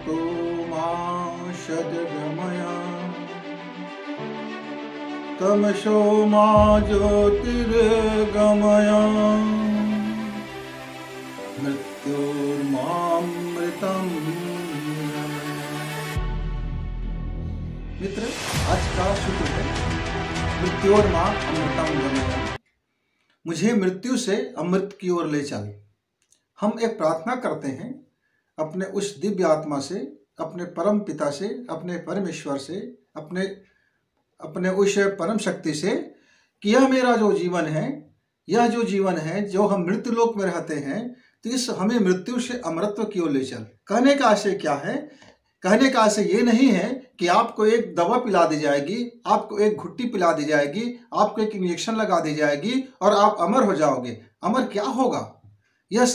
मृत्युर्मृतो मा शतगमय तमसो मा ज्योतिर्गमय मृत्युर्मामृतं गमय। मित्र, आज का सूत्र है मृत्योर्मा अमृतम गमय। मुझे मृत्यु से अमृत की ओर ले चल। हम एक प्रार्थना करते हैं अपने उस दिव्य आत्मा से, अपने परम पिता से, अपने परमेश्वर से, अपने उस परम शक्ति से कि यह मेरा जो जीवन है, यह जो जीवन है जो हम मृत्यु लोक में रहते हैं, तो इस हमें मृत्यु से अमृतत्व की ओर ले चल। कहने का आशय क्या है? कहने का आशय ये नहीं है कि आपको एक दवा पिला दी जाएगी, आपको एक घुट्टी पिला दी जाएगी, आपको एक इंजेक्शन लगा दी जाएगी और आप अमर हो जाओगे। अमर क्या होगा? यह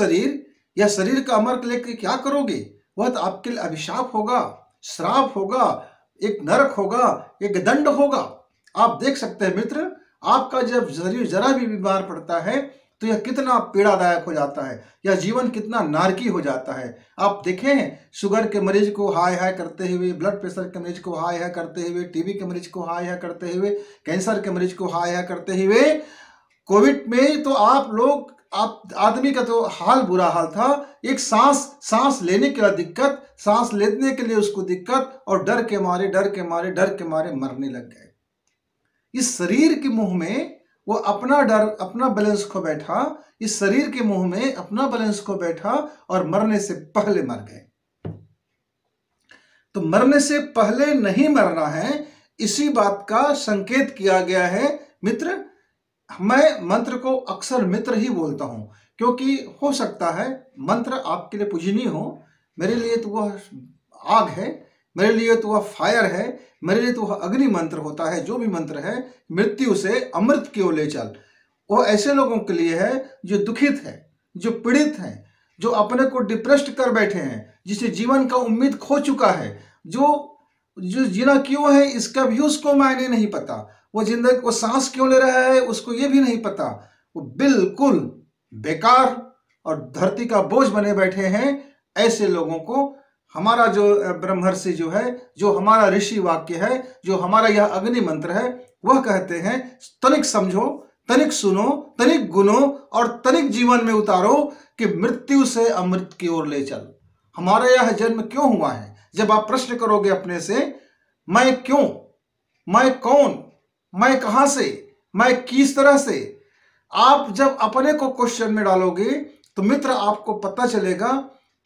शरीर का अमर लेकर क्या करोगे? वह तो आपके लिए अभिशाप होगा, श्राप होगा, एक नरक होगा, एक दंड होगा। आप देख सकते हैं मित्र, आपका जब शरीर जरा भी बीमार पड़ता है तो यह कितना पीड़ादायक हो जाता है, यह जीवन कितना नारकी हो जाता है। आप देखें, शुगर के मरीज को हाय हाय करते हुए, ब्लड प्रेशर के मरीज को हाय हाय करते हुए, टीबी के मरीज को हाय हाय करते हुए, कैंसर के मरीज को हाय हाय करते हुए। कोविड में तो आदमी का तो हाल बुरा हाल था। एक सांस लेने के लिए दिक्कत, सांस लेने के लिए उसको दिक्कत, और डर के मारे मरने लग गए। इस शरीर के मुंह में वो अपना बैलेंस खो बैठा, इस शरीर के मुंह में अपना बैलेंस खो बैठा और मरने से पहले मर गए। तो मरने से पहले नहीं मरना है, इसी बात का संकेत किया गया है। मित्र, मैं मंत्र को अक्सर मित्र ही बोलता हूं, क्योंकि हो सकता है मंत्र आपके लिए पूजनीय हो, मेरे लिए तो वह आग है, मेरे लिए तो वह फायर है, मेरे लिए तो वह अग्नि मंत्र होता है। जो भी मंत्र है मृत्यु से अमृत की ओर ले चल, वो ऐसे लोगों के लिए है जो दुखित है, जो पीड़ित हैं, जो अपने को डिप्रेस्ड कर बैठे हैं, जिसे जीवन का उम्मीद खो चुका है, जो जीना क्यों है इसका भी उसको मायने नहीं पता, वो सांस क्यों ले रहा है उसको ये भी नहीं पता, वो बिल्कुल बेकार और धरती का बोझ बने बैठे हैं। ऐसे लोगों को हमारा जो ब्रह्मर्षि जो है, जो हमारा ऋषि वाक्य है, जो हमारा यह अग्नि मंत्र है, वह कहते हैं तनिक समझो, तनिक सुनो, तनिक गुनो और तनिक जीवन में उतारो कि मृत्यु से अमृत की ओर ले चल। हमारा यह जन्म क्यों हुआ है? जब आप प्रश्न करोगे अपने से, मैं क्यों, मैं कौन, मैं कहां से, मैं किस तरह से, आप जब अपने को क्वेश्चन में डालोगे तो मित्र आपको पता चलेगा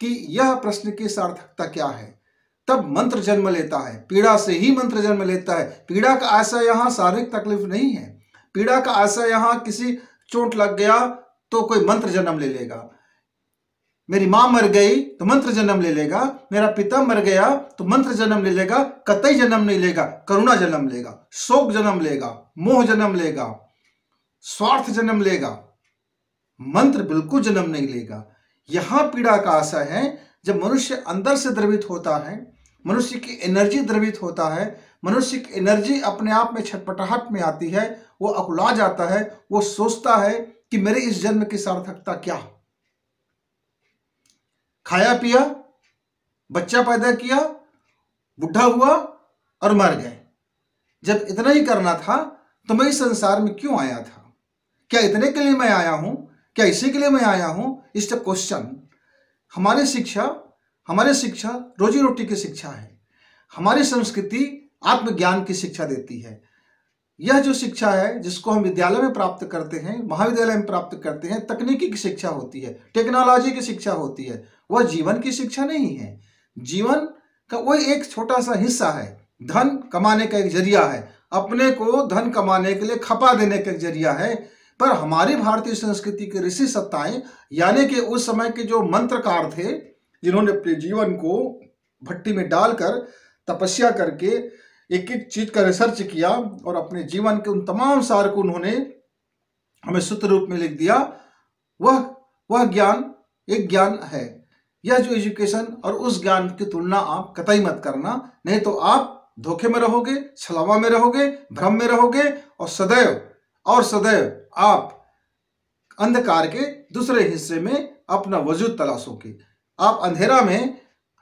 कि यह प्रश्न की सार्थकता क्या है। तब मंत्र जन्म लेता है, पीड़ा से ही मंत्र जन्म लेता है। पीड़ा का आशय यहाँ शारीरिक तकलीफ नहीं है, पीड़ा का आशय यहाँ किसी चोट लग गया तो कोई मंत्र जन्म ले लेगा, मेरी मां मर गई तो मंत्र जन्म ले लेगा, मेरा पिता मर गया तो मंत्र जन्म ले लेगा। कतई जन्म नहीं लेगा, करुणा जन्म लेगा, शोक जन्म लेगा, मोह जन्म लेगा, स्वार्थ जन्म लेगा, मंत्र बिल्कुल जन्म नहीं लेगा। यहां पीड़ा का आशय है जब मनुष्य अंदर से द्रवित होता है, मनुष्य की एनर्जी द्रवित होता है, मनुष्य की एनर्जी अपने आप में छटपटाहट में आती है, वो अकुला जाता है, वो सोचता है कि मेरे इस जन्म की सार्थकता क्या। खाया पिया, बच्चा पैदा किया, बुढ़ा हुआ और मर गए। जब इतना ही करना था तो मैं इस संसार में क्यों आया था? क्या इतने के लिए मैं आया हूं? क्या इसी के लिए मैं आया हूं? इस क्वेश्चन। हमारी शिक्षा रोजी रोटी की शिक्षा है, हमारी संस्कृति आत्मज्ञान की शिक्षा देती है। यह जो शिक्षा है जिसको हम विद्यालय में प्राप्त करते हैं, महाविद्यालय में प्राप्त करते हैं, तकनीकी की शिक्षा होती है, टेक्नोलॉजी की शिक्षा होती है, वह जीवन की शिक्षा नहीं है। जीवन का वही एक छोटा सा हिस्सा है, धन कमाने का एक जरिया है, अपने को धन कमाने के लिए खपा देने का एक जरिया है। पर हमारी भारतीय संस्कृति के ऋषि सत्ताएं, यानी कि उस समय के जो मंत्रकार थे, जिन्होंने अपने जीवन को भट्टी में डालकर तपस्या करके एक एक चीज का रिसर्च किया और अपने जीवन के उन तमाम सार को उन्होंने हमें सूत्र रूप में लिख दिया, वह ज्ञान एक ज्ञान है। यह जो एजुकेशन और उस ज्ञान की तुलना आप कतई मत करना, नहीं तो आप धोखे में रहोगे, छलावा में रहोगे, भ्रम में रहोगे और सदैव आप अंधकार के दूसरे हिस्से में अपना वजूद तलाशोगे। आप अंधेरा में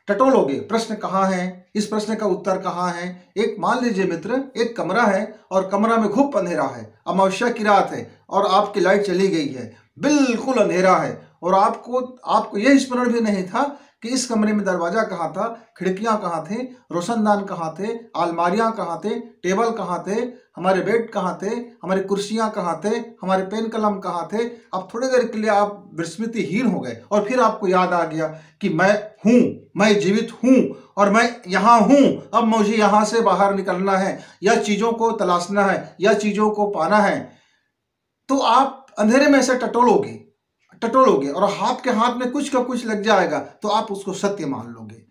टटोलोगे, प्रश्न कहाँ है, इस प्रश्न का उत्तर कहाँ है। एक मान लीजिए मित्र, एक कमरा है और कमरा में घुप अंधेरा है, अमावस्या की रात है और आपकी लाइट चली गई है, बिल्कुल अंधेरा है और आपको यह स्मरण भी नहीं था कि इस कमरे में दरवाजा कहाँ था, खिड़कियां कहाँ थे, रोशनदान कहाँ थे, अलमारियां कहाँ थे, टेबल कहाँ थे, हमारे बेड कहाँ थे, हमारी कुर्सियां कहाँ थे, हमारे पेन कलम कहाँ थे। अब थोड़ी देर के लिए आप विस्मृतिहीन हो गए और फिर आपको याद आ गया कि मैं हूँ, मैं जीवित हूँ और मैं यहाँ हूँ। अब मुझे यहाँ से बाहर निकलना है या चीजों को तलाशना है या चीजों को पाना है। तो आप अंधेरे में ऐसे टटोलोगे और आपके हाथ में कुछ का कुछ लग जाएगा तो आप उसको सत्य मान लोगे।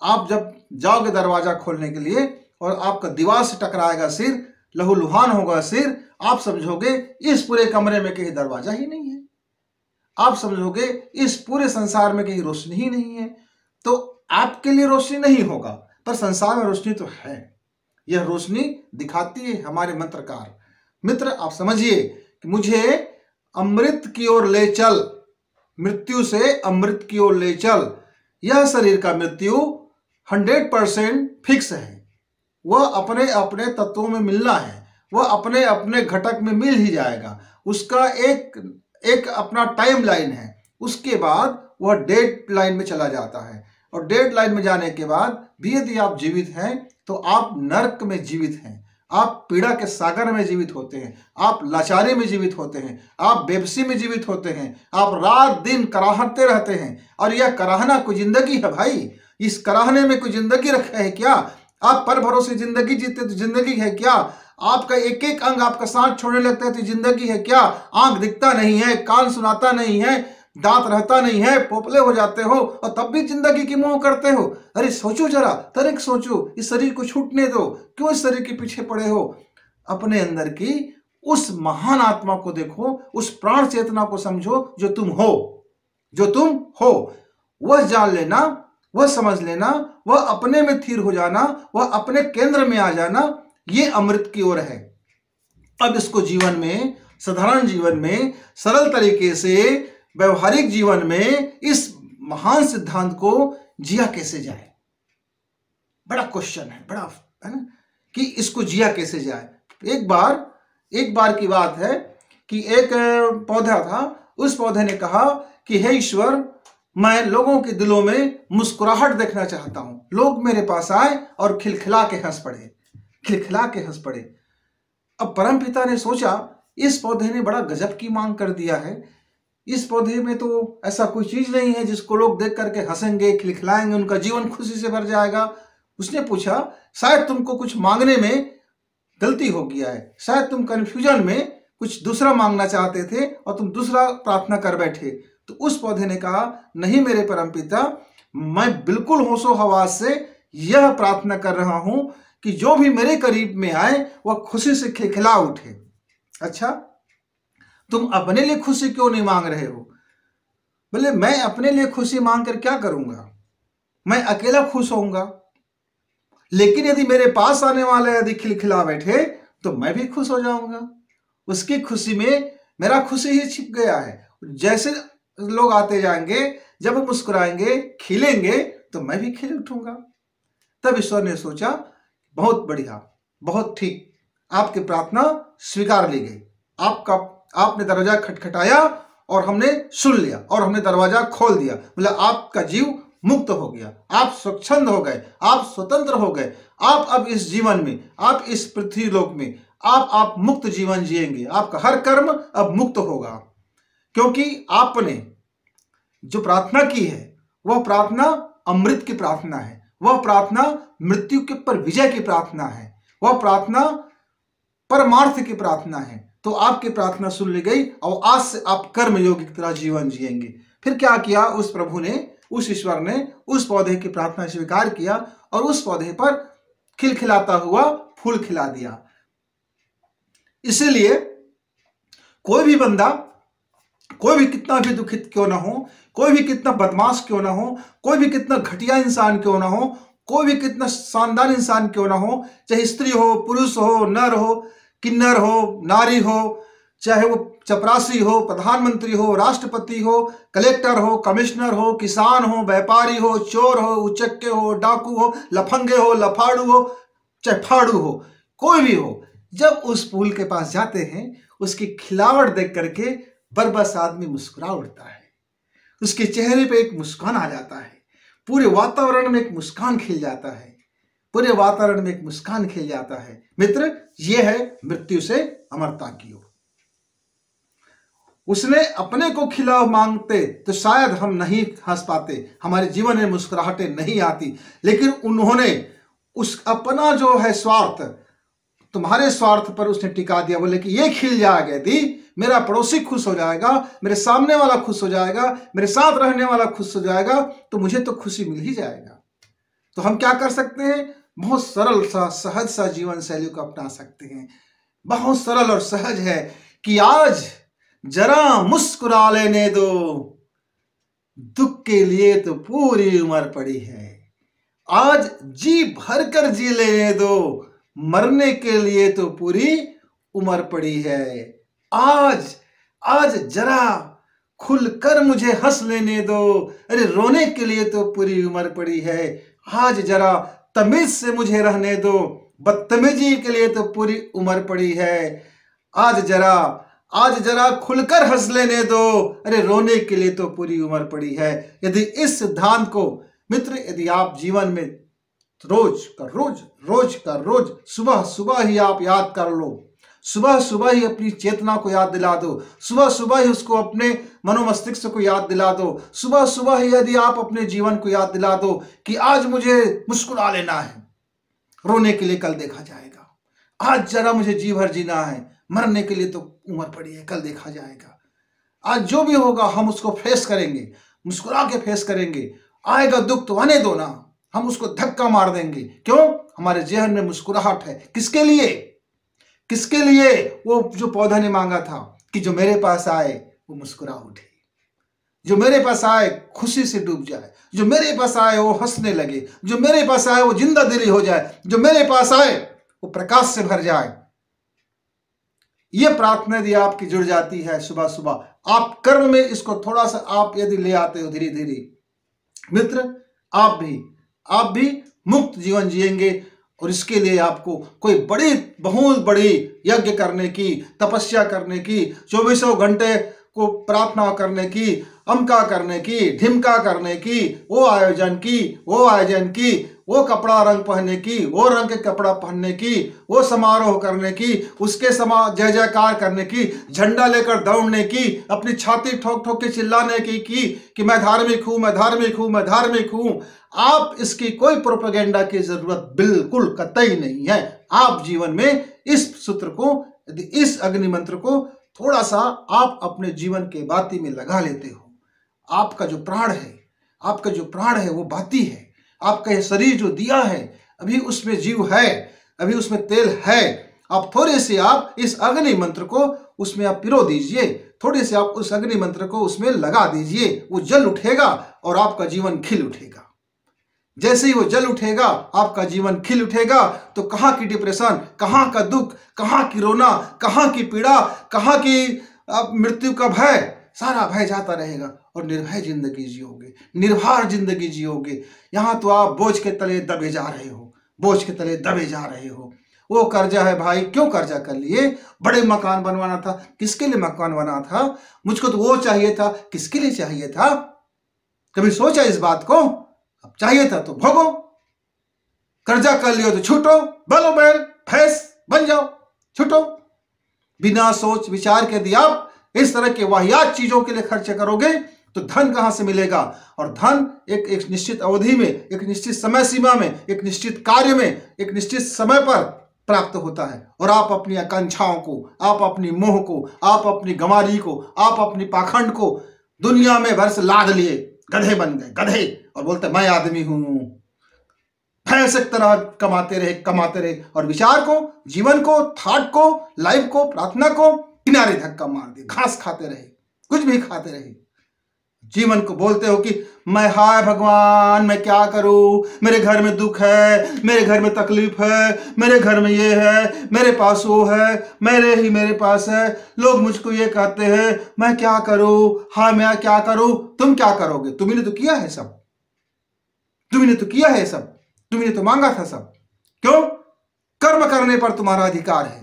आप जब जाओगे दरवाजा खोलने के लिए और आपका दीवार से टकराएगा सिर, लहूलुहान होगा सिर, आप समझोगे इस पूरे कमरे में कहीं दरवाजा ही नहीं है, आप समझोगे इस पूरे संसार में कहीं रोशनी ही नहीं है। तो आपके लिए रोशनी नहीं होगा पर संसार में रोशनी तो है। यह रोशनी दिखाती है हमारे मंत्रकार। मित्र आप समझिए कि मुझे अमृत की ओर ले चल, मृत्यु से अमृत की ओर ले चल। यह शरीर का मृत्यु 100% फिक्स है, वह अपने अपने तत्वों में मिलना है, वह अपने अपने घटक में मिल ही जाएगा। उसका एक अपना टाइम लाइन है, उसके बाद वह डेड लाइन में चला जाता है और डेड लाइन में जाने के बाद भी यदि आप जीवित हैं तो आप नरक में जीवित हैं, आप पीड़ा के सागर में जीवित होते हैं, आप लाचारी में जीवित होते हैं, आप बेबसी में जीवित होते हैं, आप रात दिन कराहते रहते हैं। और यह कराहना कोई जिंदगी है भाई? इस कराहने में कोई जिंदगी रखा है क्या? आप पर भरोसे जिंदगी जीते तो जिंदगी है क्या? आपका एक एक अंग आपका सांस छोड़ने लगता है तो जिंदगी है क्या? आंख दिखता नहीं है, कान सुनाता नहीं है, दांत रहता नहीं है, पोपले हो जाते हो और तब भी जिंदगी की मोह करते हो। अरे सोचो जरा, तनिक सोचो, इस शरीर को छूटने दो, क्यों इस शरीर के पीछे पड़े हो? अपने अंदर की उस महान आत्मा को देखो, उस प्राण चेतना को समझो जो तुम हो, वह जान लेना, वह समझ लेना, वह अपने में स्थिर हो जाना, वह अपने केंद्र में आ जाना, ये अमृत की ओर है। अब इसको जीवन में, साधारण जीवन में, सरल तरीके से, व्यवहारिक जीवन में इस महान सिद्धांत को जिया कैसे जाए? बड़ा क्वेश्चन है, बड़ा है ना, कि इसको जिया कैसे जाए। एक बार की बात है कि एक पौधा था, उस पौधे ने कहा कि हे ईश्वर, मैं लोगों के दिलों में मुस्कुराहट देखना चाहता हूं, लोग मेरे पास आए और खिलखिला के हंस पड़े। अब परमपिता ने सोचा इस पौधे ने बड़ा गजब की मांग कर दिया है, इस पौधे में तो ऐसा कोई चीज नहीं है जिसको लोग देख करके हंसेंगे, खिलखिलाएंगे, उनका जीवन खुशी से भर जाएगा। उसने पूछा शायद तुमको कुछ मांगने में गलती हो गया है, शायद तुम कंफ्यूजन में कुछ दूसरा मांगना चाहते थे और तुम दूसरा प्रार्थना कर बैठे। तो उस पौधे ने कहा नहीं मेरे परमपिता, मैं बिल्कुल होशो हवास से यह प्रार्थना कर रहा हूं कि जो भी मेरे करीब में आए वह खुशी से खिलखिला उठे। अच्छा, तुम अपने लिए खुशी क्यों नहीं मांग रहे हो? बोले मैं अपने लिए खुशी मांग कर क्या करूंगा, मैं अकेला खुश होऊंगा, लेकिन यदि मेरे पास आने वाले यदि खिलखिला बैठे तो मैं भी खुश हो जाऊंगा। उसकी खुशी में मेरा खुशी ही छिप गया है। जैसे लोग आते जाएंगे, जब वो मुस्कुराएंगे, खिलेंगे तो मैं भी खिल उठूंगा। तब ईश्वर ने सोचा बहुत बढ़िया, बहुत ठीक, आपकी प्रार्थना स्वीकार ली गई। आपने दरवाजा खटखटाया और हमने सुन लिया और हमने दरवाजा खोल दिया। मतलब आपका जीव मुक्त हो गया, आप स्वच्छंद हो गए, आप स्वतंत्र हो गए। आप अब इस जीवन में, आप इस पृथ्वी लोक में आप मुक्त जीवन जिएंगे। आपका हर कर्म अब मुक्त होगा, क्योंकि आपने जो प्रार्थना की है वह प्रार्थना अमृत की प्रार्थना है, वह प्रार्थना मृत्यु के पर विजय की प्रार्थना है, वह प्रार्थना परमार्थ की प्रार्थना है। तो आपकी प्रार्थना सुन ली गई और आज से आप कर्म योगी की तरह जीवन जिएंगे। फिर क्या किया उस प्रभु ने, उस ईश्वर ने उस पौधे की प्रार्थना स्वीकार किया और उस पौधे पर खिलखिलाता हुआ फूल खिला दिया। इसीलिए कोई भी बंदा, कोई भी कितना भी दुखित क्यों ना हो, कोई भी कितना बदमाश क्यों ना हो, कोई भी कितना घटिया इंसान क्यों ना हो, कोई भी कितना शानदार इंसान क्यों ना हो, चाहे स्त्री हो, पुरुष हो, नर हो, किन्नर हो, नारी हो, चाहे वो चपरासी हो, प्रधानमंत्री हो, राष्ट्रपति हो, कलेक्टर हो, कमिश्नर हो, किसान हो, व्यापारी हो, चोर हो, उचक्के हो, डाकू हो, लफंगे हो, लफाड़ू हो, चाहे फाड़ू हो, कोई भी हो, जब उस पुल के पास जाते हैं उसकी खिलावट देख करके बरबस आदमी मुस्कुरा उठता है, उसके चेहरे पे एक मुस्कान आ जाता है, पूरे वातावरण में एक मुस्कान खिल जाता है, पूरे वातावरण में एक मुस्कान खिल जाता है। मित्र, ये है मृत्यु से अमरता की ओर। उसने अपने को खिला मांगते तो शायद हम नहीं हंस पाते, हमारे जीवन में मुस्कुराहटें नहीं आती, लेकिन उन्होंने उस अपना जो है स्वार्थ, तुम्हारे स्वार्थ पर उसने टिका दिया। बोले कि ये खिल जाएगा यदि मेरा पड़ोसी खुश हो जाएगा, मेरे सामने वाला खुश हो जाएगा, मेरे साथ रहने वाला खुश हो जाएगा, तो मुझे तो खुशी मिल ही जाएगा। तो हम क्या कर सकते हैं? बहुत सरल सा सहज सा जीवन शैली को अपना सकते हैं। बहुत सरल और सहज है कि आज जरा मुस्कुरा लेने दो, दुख के लिए तो पूरी उम्र पड़ी है। आज जी भर कर जी लेने दो, मरने के लिए तो पूरी उम्र पड़ी है। आज जरा खुलकर मुझे हंस लेने दो, अरे रोने के लिए तो पूरी उम्र पड़ी है। आज जरा तमीज से मुझे रहने दो, बदतमीजी के लिए तो पूरी उम्र पड़ी है। आज जरा खुलकर हंस लेने दो, अरे रोने के लिए तो पूरी उम्र पड़ी है। यदि इस सिद्धांत को मित्र, यदि आप जीवन में रोज का रोज सुबह ही आप याद कर लो, सुबह ही अपनी चेतना को याद दिला दो, सुबह ही उसको अपने मनोमस्तिष्क को याद दिला दो, सुबह ही यदि आप अपने जीवन को याद दिला दो कि आज मुझे मुस्कुरा लेना है, रोने के लिए कल देखा जाएगा। आज जरा मुझे जी भर जीना है, मरने के लिए तो उम्र पड़ी है, कल देखा जाएगा। आज जो भी होगा हम उसको फेस करेंगे, मुस्कुरा के फेस करेंगे। आएगा दुख तो आने दो ना, हम उसको धक्का मार देंगे। क्यों? हमारे जहन में मुस्कुराहट है। किसके लिए? वो जो पौधा ने मांगा था कि जो मेरे पास आए वो मुस्कुरा उठे, जो मेरे पास आए खुशी से डूब जाए, जो मेरे पास आए वो हंसने लगे, जो मेरे पास आए वो जिंदा दिली हो जाए, जो मेरे पास आए वो प्रकाश से भर जाए। ये प्रार्थना यदि आपकी जुड़ जाती है सुबह, आप कर्म में इसको थोड़ा सा आप यदि ले आते हो धीरे धीरे, मित्र, आप भी मुक्त जीवन जिएंगे। और इसके लिए आपको कोई बहुत बड़ी यज्ञ करने की, तपस्या करने की, 24 घंटे को प्रार्थना करने की, अमका करने की, ढिमका करने की, वो आयोजन की, वो कपड़ा रंग पहनने की, वो रंग के कपड़ा पहनने की, वो समारोह करने की, उसके जय जयकार करने की, झंडा लेकर दौड़ने की, अपनी छाती ठोक ठोक के चिल्लाने की कि मैं धार्मिक हूं, मैं धार्मिक हूं, मैं धार्मिक हूं। आप इसकी कोई प्रोपेगेंडा की जरूरत बिल्कुल कतई नहीं है। आप जीवन में इस सूत्र को, इस अग्नि मंत्र को थोड़ा सा आप अपने जीवन के बाती में लगा लेते हो, आपका जो प्राण है वो बाती है। आपका ये शरीर जो दिया है, अभी उसमें जीव है, अभी उसमें तेल है। आप थोड़े से आप इस अग्नि मंत्र को उसमें आप पिरो दीजिए, थोड़े से आप उस अग्नि मंत्र को उसमें लगा दीजिए, वो जल उठेगा और आपका जीवन खिल उठेगा। जैसे ही वो जल उठेगा, आपका जीवन खिल उठेगा, तो कहाँ की डिप्रेशन, कहाँ का दुख, कहाँ की रोना, कहाँ की पीड़ा, कहाँ की मृत्यु का भय, सारा भय जाता रहेगा और निर्भय जिंदगी जियोगे, निर्भर जिंदगी जियोगे। यहाँ तो आप बोझ के तले दबे जा रहे हो, वो कर्जा है भाई, क्यों कर्जा कर लिए? बड़े मकान बनवाना था, किसके लिए मकान बना था? मुझको तो वो चाहिए था, किसके लिए चाहिए था? कभी सोचा इस बात को? अब चाहिए था तो भोगो, कर्जा कर लियो तो छूटो, बलो बैल भैंस बन जाओ, छूटो। बिना सोच विचार के यदि आप इस तरह के वाहियात चीजों के लिए खर्च करोगे तो धन कहां से मिलेगा? और धन एक निश्चित अवधि में, एक निश्चित समय सीमा में, एक निश्चित कार्य में, एक निश्चित समय पर प्राप्त होता है। और आप अपनी आकांक्षाओं को, आप अपनी मोह को, आप अपनी गंवारी को, आप अपनी पाखंड को दुनिया में भर से लाद लिए, गधे बन गए, गधे, और बोलते मैं आदमी हूं। भैंस एक तरह कमाते रहे और विचार को, जीवन को, थॉट को, लाइफ को, प्रार्थना को किनारे धक्का मार दिए, घास खाते रहे, कुछ भी खाते रहे। जीवन को बोलते हो कि मैं, हाय भगवान मैं क्या करूं, मेरे घर में दुख है, मेरे घर में तकलीफ है, मेरे घर में ये है, मेरे पास वो है, मेरे पास है, लोग मुझको ये कहते हैं, मैं क्या करूं, हाँ मैं क्या करूं। तुम क्या करोगे? तुम्ही ने तो किया है सब, तुम्ही ने तो किया है सब, तुम्ही ने तो मांगा था सब। क्यों? कर्म करने पर तुम्हारा अधिकार है,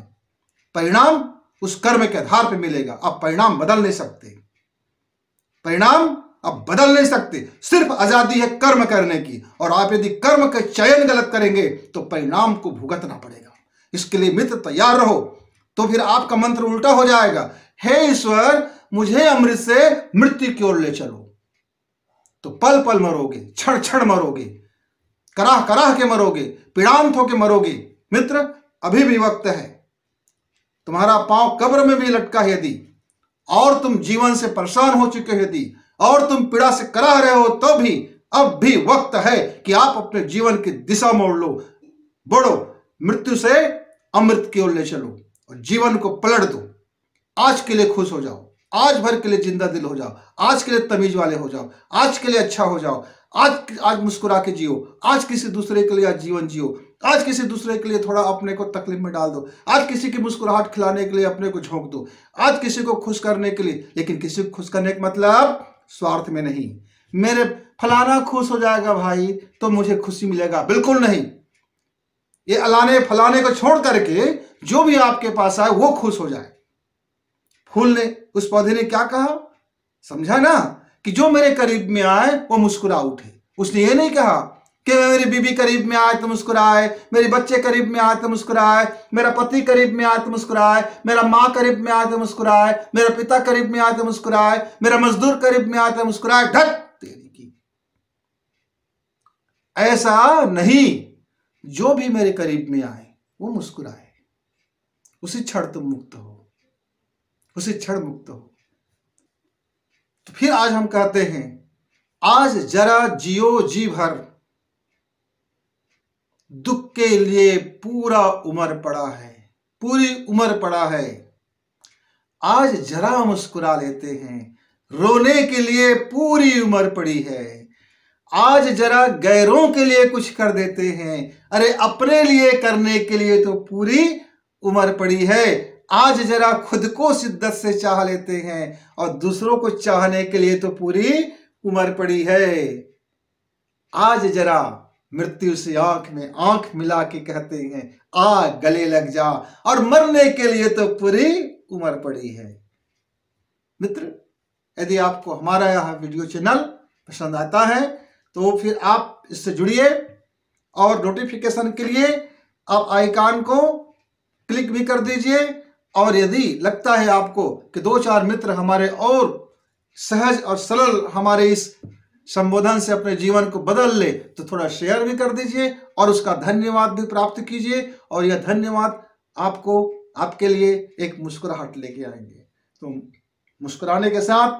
परिणाम उस कर्म के आधार पर मिलेगा। अब परिणाम बदल नहीं सकते, परिणाम अब बदल नहीं सकते, सिर्फ आजादी है कर्म करने की। और आप यदि कर्म का चयन गलत करेंगे तो परिणाम को भुगतना पड़ेगा। इसके लिए मित्र तैयार रहो, तो फिर आपका मंत्र उल्टा हो जाएगा, हे ईश्वर मुझे अमृत से मृत्यु की ओर ले चलो। तो पल पल मरोगे, क्षण क्षण मरोगे, कराह कराह के मरोगे, पीड़ांत होके मरोगे। मित्र अभी भी वक्त है, तुम्हारा पांव कब्र में भी लटका है यदि, और तुम जीवन से परेशान हो चुके हो यदि, और तुम पीड़ा से कराह रहे हो, तो भी अब भी वक्त है कि आप अपने जीवन की दिशा मोड़ लो, बढ़ो, मृत्यु से अमृत की ओर ले चलो और जीवन को पलट दो। आज के लिए खुश हो जाओ, आज भर के लिए जिंदा दिल हो जाओ, आज के लिए तमीज वाले हो जाओ, आज के लिए अच्छा हो जाओ, आज मुस्कुरा के जियो, आज किसी दूसरे के लिए आज जीवन जियो, आज किसी दूसरे के लिए थोड़ा अपने को तकलीफ में डाल दो, आज किसी की मुस्कुराहट खिलाने के लिए अपने को झोंक दो, आज किसी को खुश करने के लिए। लेकिन किसी को खुश करने का मतलब स्वार्थ में नहीं, मेरे फलाना खुश हो जाएगा भाई तो मुझे खुशी मिलेगा, बिल्कुल नहीं। ये अलाने फलाने को छोड़ करके जो भी आपके पास आए वो खुश हो जाए। फूल ने, उस पौधे ने क्या कहा, समझा ना, कि जो मेरे करीब में आए वो मुस्कुरा उठे। उसने ये नहीं कहा कि मेरी बीबी करीब में आए तो मुस्कुराए, मेरे बच्चे करीब में आए तो मुस्कुराए, मेरा पति करीब में आए तो मुस्कुराए, मेरा माँ करीब में आए तो मुस्कुराए, मेरा पिता करीब में आए तो मुस्कुराए, मेरा मजदूर करीब में आए तो मुस्कुराए। ढक तेरी की, ऐसा नहीं, जो भी मेरे करीब में आए वो मुस्कुराए। उसी क्षण तुम मुक्त हो, उसी क्षण मुक्त हो। तो फिर आज हम कहते हैं, आज जरा जियो जी भर, दुख के लिए पूरा उम्र पड़ा है, पूरी उम्र पड़ा है। आज जरा मुस्कुरा लेते हैं, रोने के लिए पूरी उम्र पड़ी है। आज जरा गैरों के लिए कुछ कर देते हैं, अरे अपने लिए करने के लिए तो पूरी उम्र पड़ी है। आज जरा खुद को शिद्दत से चाह लेते हैं और दूसरों को चाहने के लिए तो पूरी उम्र पड़ी है। आज जरा मृत्यु से आंख में आंख मिला के कहते हैं, आ गले लग जा, और मरने के लिए तो पूरी उम्र पड़ी है। मित्र यदि आपको हमारा यह वीडियो चैनल पसंद आता है तो फिर आप इससे जुड़िए, और नोटिफिकेशन के लिए आप आइकॉन को क्लिक भी कर दीजिए। और यदि लगता है आपको कि 2-4 मित्र हमारे और सहज और सरल हमारे इस संबोधन से अपने जीवन को बदल ले, तो थोड़ा शेयर भी कर दीजिए और उसका धन्यवाद भी प्राप्त कीजिए। और यह धन्यवाद आपको, आपके लिए एक मुस्कुराहट लेके आएंगे। तो मुस्कुराने के साथ